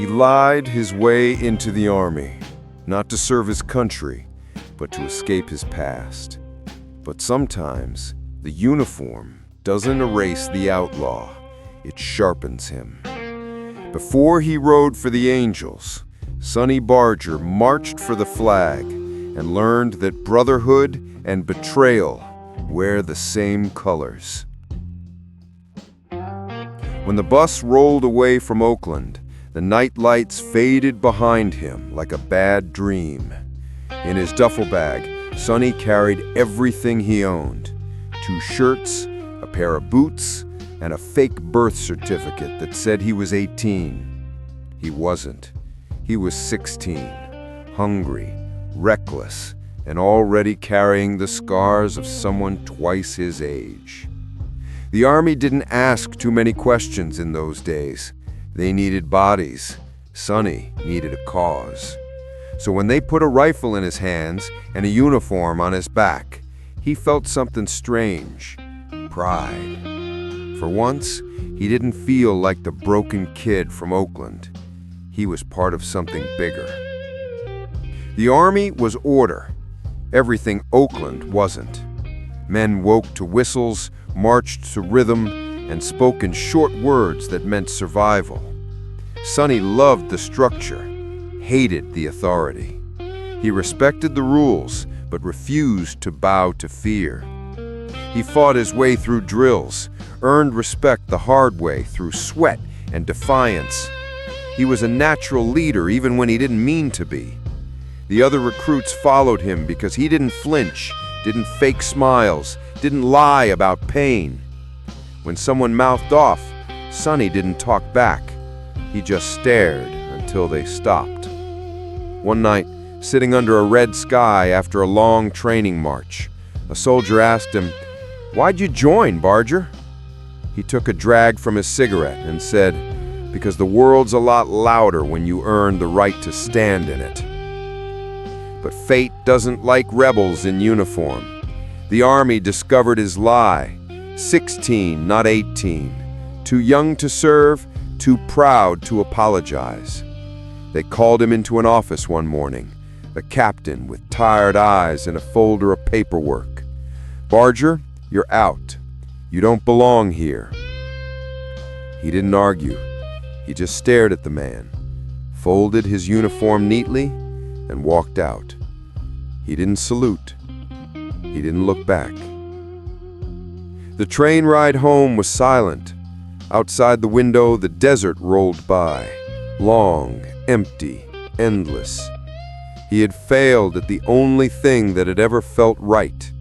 He lied his way into the army, not to serve his country, but to escape his past. But sometimes, the uniform doesn't erase the outlaw, it sharpens him. Before he rode for the Angels, Sonny Barger marched for the flag and learned that brotherhood and betrayal wear the same colors. When the bus rolled away from Oakland, the night lights faded behind him like a bad dream. In his duffel bag, Sonny carried everything he owned: 2 shirts, a pair of boots, and a fake birth certificate that said he was 18. He wasn't. He was 16, hungry, reckless, and already carrying the scars of someone twice his age. The Army didn't ask too many questions in those days. They needed bodies. Sonny needed a cause. So when they put a rifle in his hands and a uniform on his back, he felt something strange: pride. For once, he didn't feel like the broken kid from Oakland. He was part of something bigger. The Army was order. Everything Oakland wasn't. Men woke to whistles, marched to rhythm, and spoke in short words that meant survival. Sonny loved the structure, hated the authority. He respected the rules, but refused to bow to fear. He fought his way through drills, earned respect the hard way through sweat and defiance. He was a natural leader even when he didn't mean to be. The other recruits followed him because he didn't flinch, didn't fake smiles, didn't lie about pain. When someone mouthed off, Sonny didn't talk back. He just stared until they stopped. One night, sitting under a red sky after a long training march, a soldier asked him, "Why'd you join, Barger?" He took a drag from his cigarette and said, "Because the world's a lot louder when you earn the right to stand in it." But fate doesn't like rebels in uniform. The Army discovered his lie: 16, not 18. Too young to serve, too proud to apologize. They called him into an office one morning, a captain with tired eyes and a folder of paperwork. "Barger, you're out. You don't belong here." He didn't argue. He just stared at the man, folded his uniform neatly, and walked out. He didn't salute. He didn't look back. The train ride home was silent. Outside the window, the desert rolled by, long, empty, endless. He had failed at the only thing that had ever felt right.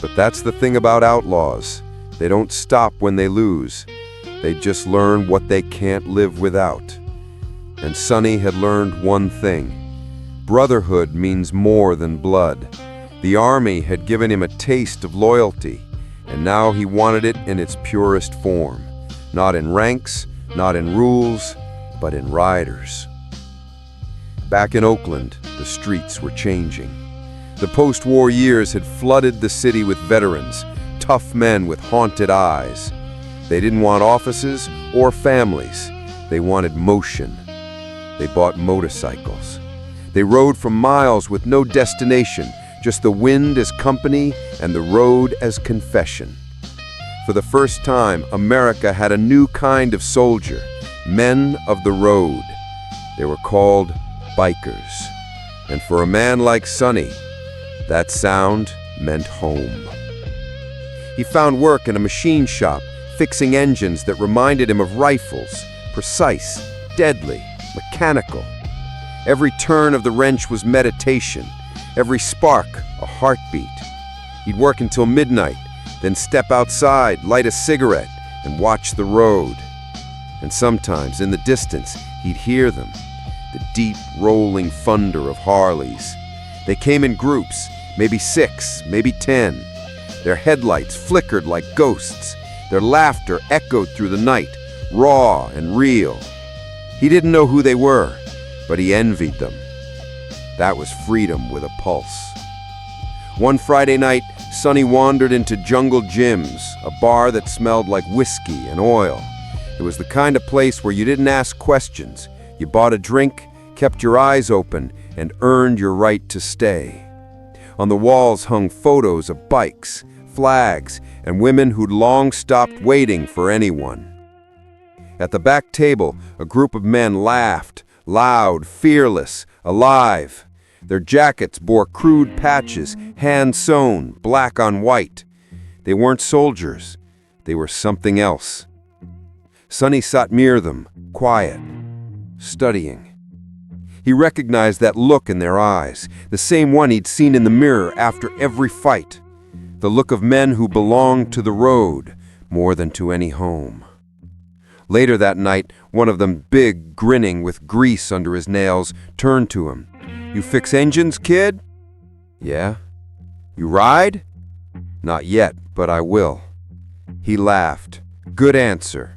But that's the thing about outlaws. They don't stop when they lose. They just learn what they can't live without. And Sonny had learned one thing: brotherhood means more than blood. The Army had given him a taste of loyalty, and now he wanted it in its purest form. Not in ranks, not in rules, but in riders. Back in Oakland, the streets were changing. The post-war years had flooded the city with veterans, tough men with haunted eyes. They didn't want offices or families. They wanted motion. They bought motorcycles. They rode for miles with no destination, just the wind as company and the road as confession. For the first time, America had a new kind of soldier, men of the road. They were called bikers. And for a man like Sonny, that sound meant home. He found work in a machine shop, fixing engines that reminded him of rifles, precise, deadly, mechanical. Every turn of the wrench was meditation, every spark a heartbeat. He'd work until midnight, then step outside, light a cigarette, and watch the road. And sometimes, in the distance, he'd hear them, the deep, rolling thunder of Harleys. They came in groups, maybe 6, maybe 10. Their headlights flickered like ghosts. Their laughter echoed through the night, raw and real. He didn't know who they were, but he envied them. That was freedom with a pulse. One Friday night, Sonny wandered into Jungle Jim's, a bar that smelled like whiskey and oil. It was the kind of place where you didn't ask questions, You bought a drink, kept your eyes open, and earned your right to stay. On the walls hung photos of bikes, flags, and women who'd long stopped waiting for anyone. At the back table, a group of men laughed, loud, fearless, alive. Their jackets bore crude patches, hand-sewn, black on white. They weren't soldiers. They were something else. Sonny sat near them, quiet, studying. He recognized that look in their eyes, the same one he'd seen in the mirror after every fight. The look of men who belonged to the road more than to any home. Later that night, one of them, big, grinning with grease under his nails, turned to him. "You fix engines, kid?" "Yeah." "You ride?" "Not yet, but I will." He laughed. Good answer.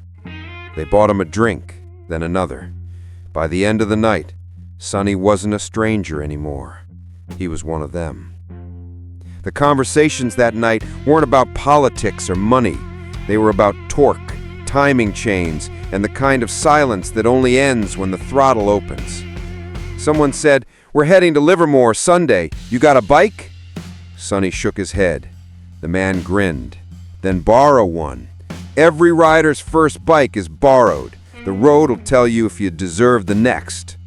They bought him a drink, then another. By the end of the night, Sonny wasn't a stranger anymore. He was one of them. The conversations that night weren't about politics or money. They were about torque, timing chains, and the kind of silence that only ends when the throttle opens. Someone said, "We're heading to Livermore Sunday. You got a bike?" Sonny shook his head. The man grinned. "Then borrow one. Every rider's first bike is borrowed. The road will tell you if you deserve the next."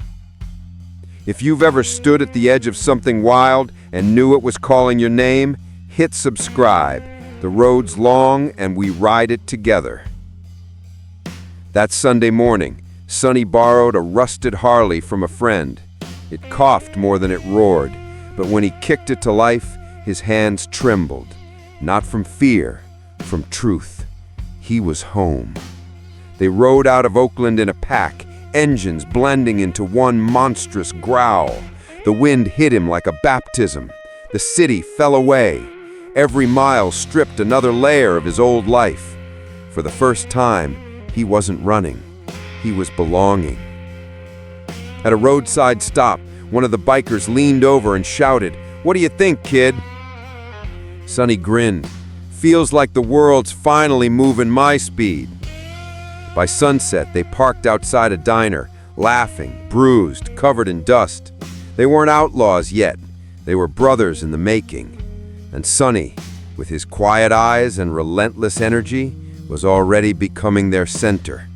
If you've ever stood at the edge of something wild and knew it was calling your name, hit subscribe. The road's long and we ride it together. That Sunday morning, Sonny borrowed a rusted Harley from a friend. It coughed more than it roared, but when he kicked it to life, his hands trembled. Not from fear, from truth. He was home. They rode out of Oakland in a pack, engines blending into one monstrous growl. The wind hit him like a baptism. The city fell away. Every mile stripped another layer of his old life. For the first time, he wasn't running. He was belonging. At a roadside stop, one of the bikers leaned over and shouted, "What do you think, kid?" Sonny grinned. "Feels like the world's finally moving my speed." By sunset, they parked outside a diner, laughing, bruised, covered in dust. They weren't outlaws yet. They were brothers in the making. And Sonny, with his quiet eyes and relentless energy, was already becoming their center.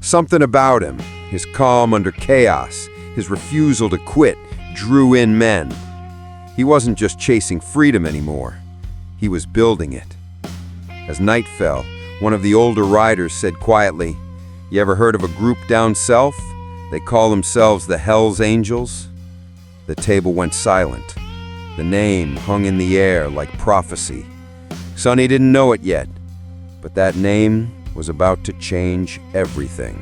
Something about him, his calm under chaos, his refusal to quit, drew in men. He wasn't just chasing freedom anymore. He was building it. As night fell, one of the older riders said quietly, "You ever heard of a group down south? They call themselves the Hells Angels?" The table went silent. The name hung in the air like prophecy. Sonny didn't know it yet, but that name was about to change everything.